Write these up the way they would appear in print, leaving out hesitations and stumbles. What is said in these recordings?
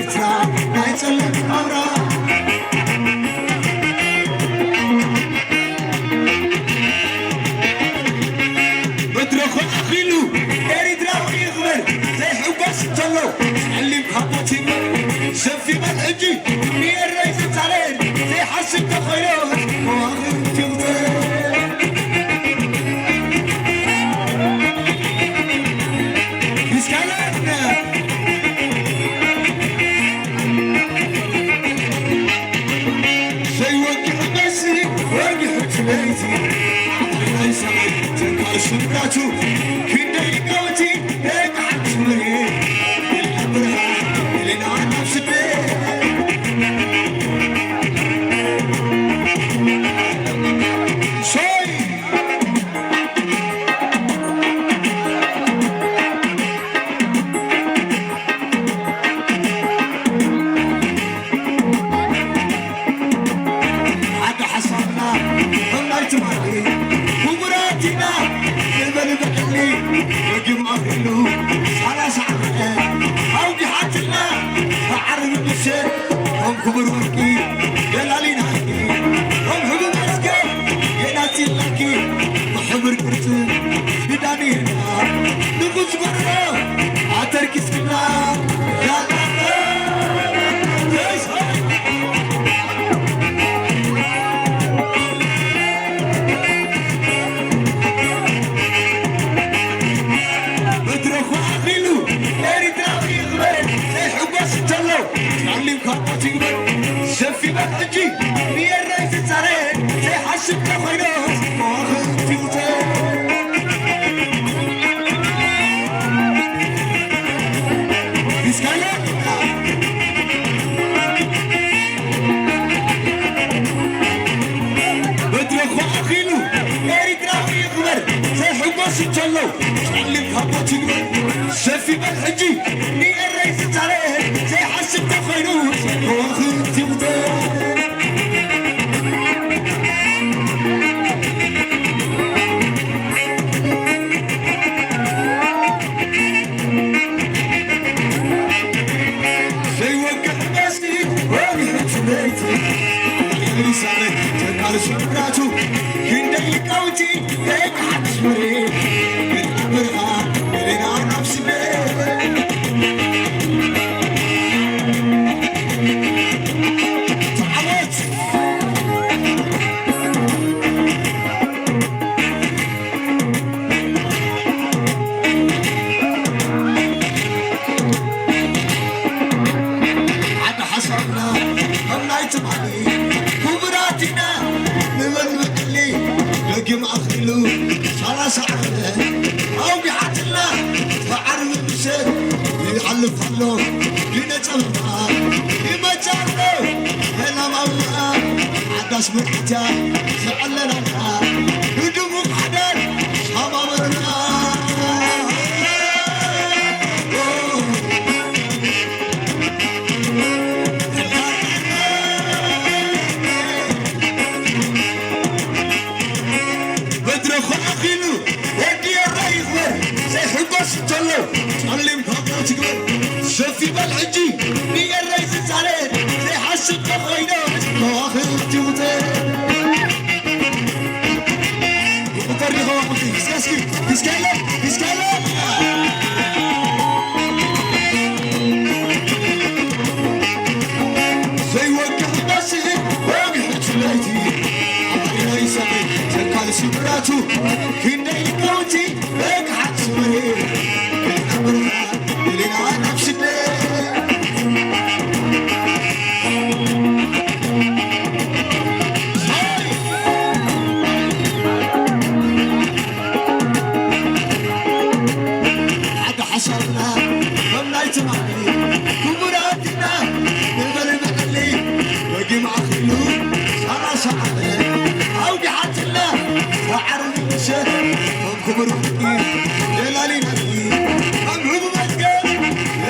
إرترا نايتلم أورا بدرخو أخيلو إرترا ويغمر زي حباس تلو اللي بخبوتي شفي بالحجي مي الرئيس التعليل زي حسب تخيلوه واخر تغطي شبراتو كندي قوتي هيك حتمري الأبرها اللي نعرف سبيه شوي حتى حصلنا ضليت معي ومراتنا وجي مأخلو على ساعة أوجي حاتلنا أعرف النساء هم كبروكي يلالي ناكي هم حبو مسكي يناتي لكي محبر كرتو بداني هنا نقص برا عتركي سكنا لا لا شفي بالحجي مي الرئيس التعليل زي حسب تخيلوه واخر تغطي بسكالة بدرخو أخيلو إرترا ويغمر زي حباس تلو اللي بخبوتي شفي بالحجي مي الرئيس التعليل زي حسب تخيلوه واخر شبراتو كندي قوتي هيك حتشمري الأبرها اللي نعرف سبيه تعالت عد حصلنا هم نايتم علي ومراتنا لقم أخلو صار سعادة أو بحاتنا فعرف المسير يحلف حلو ينجمنا يمجرنا هلا مولا عدس مرحتا سعلنا ندمك حدر صبابرنا شفي بالحجي مي الرئيس التعليل زي حسب تخيلوه واخر تغطي وطريقه واحد بسكاسكي بسكالا زي وقع ناسي واقع تلاقي عمري يسمي تلقى شبراتو كندي قوتي هيك حتسمري اللي نعرف سبيه عد حصلنا ممنايت معي ومراتنا نقدر نخلي وجي مع خلو صار سعادة أوجي حتنا وعرف الشهر هم كبروكي يلالي نبي هم هبو مسكي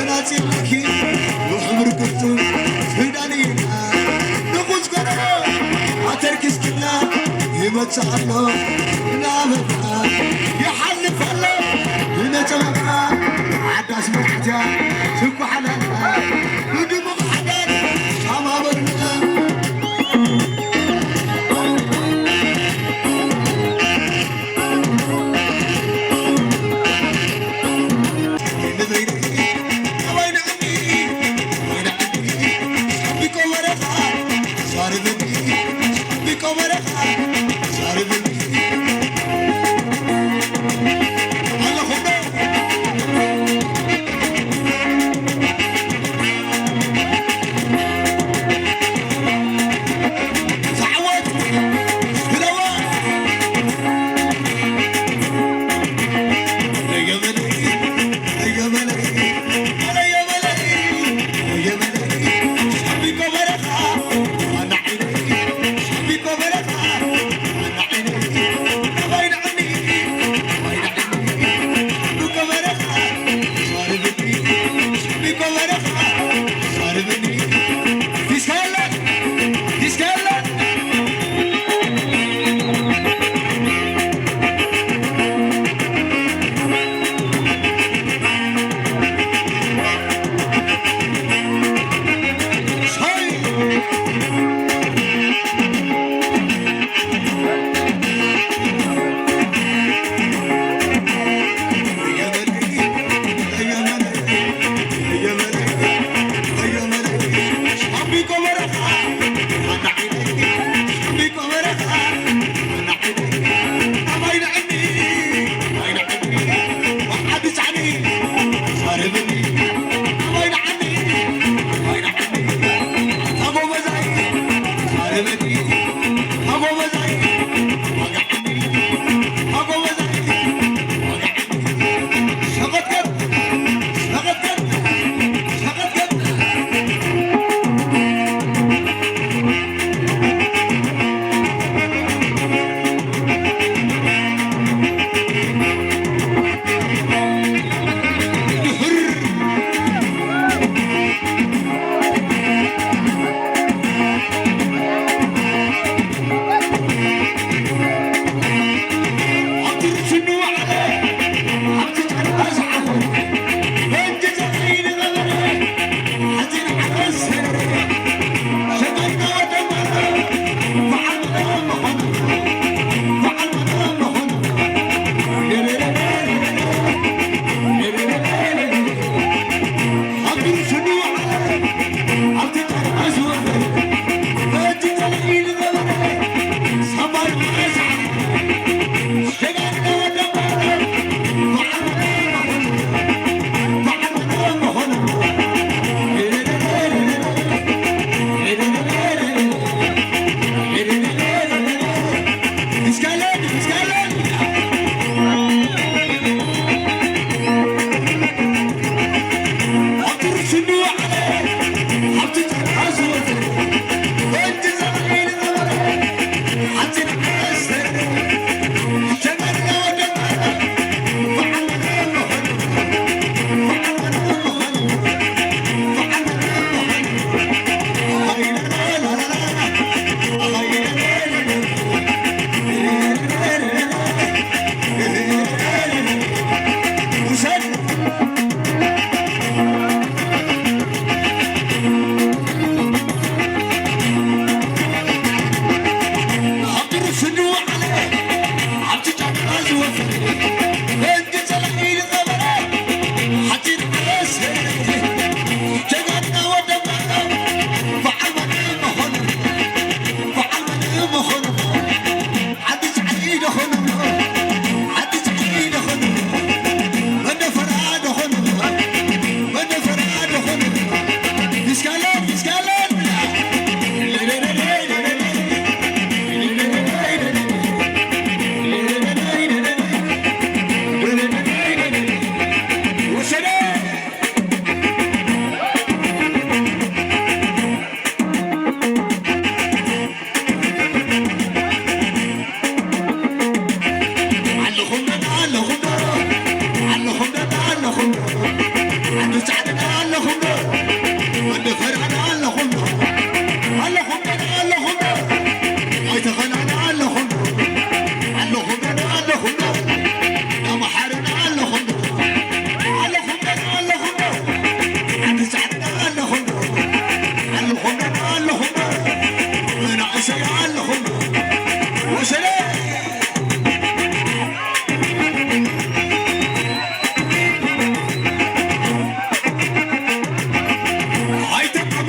يناتي لكي وحمر كفتو فدانينا نقوز قرار عتركز كنا يمتع الله نعمتنا يحلف الله ينتمنا عداس مرحجا سكو حلالنا ندمو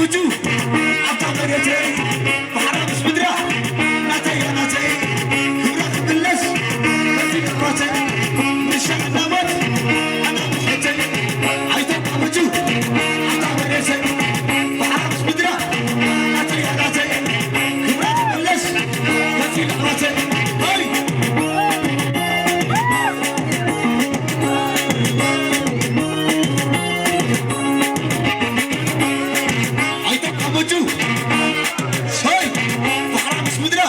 بجو عطا مريتي بحرام سمدرا ناتي ناتي كبرات بلس ناتي نقراتي نشاء نامت أنا محيتي عيطا بجو عطا مريتي بحرام سمدرا ناتي ناتي كبرات بلس ناتي نقراتي هاي عيطا بجو شاي بحرام سمدرا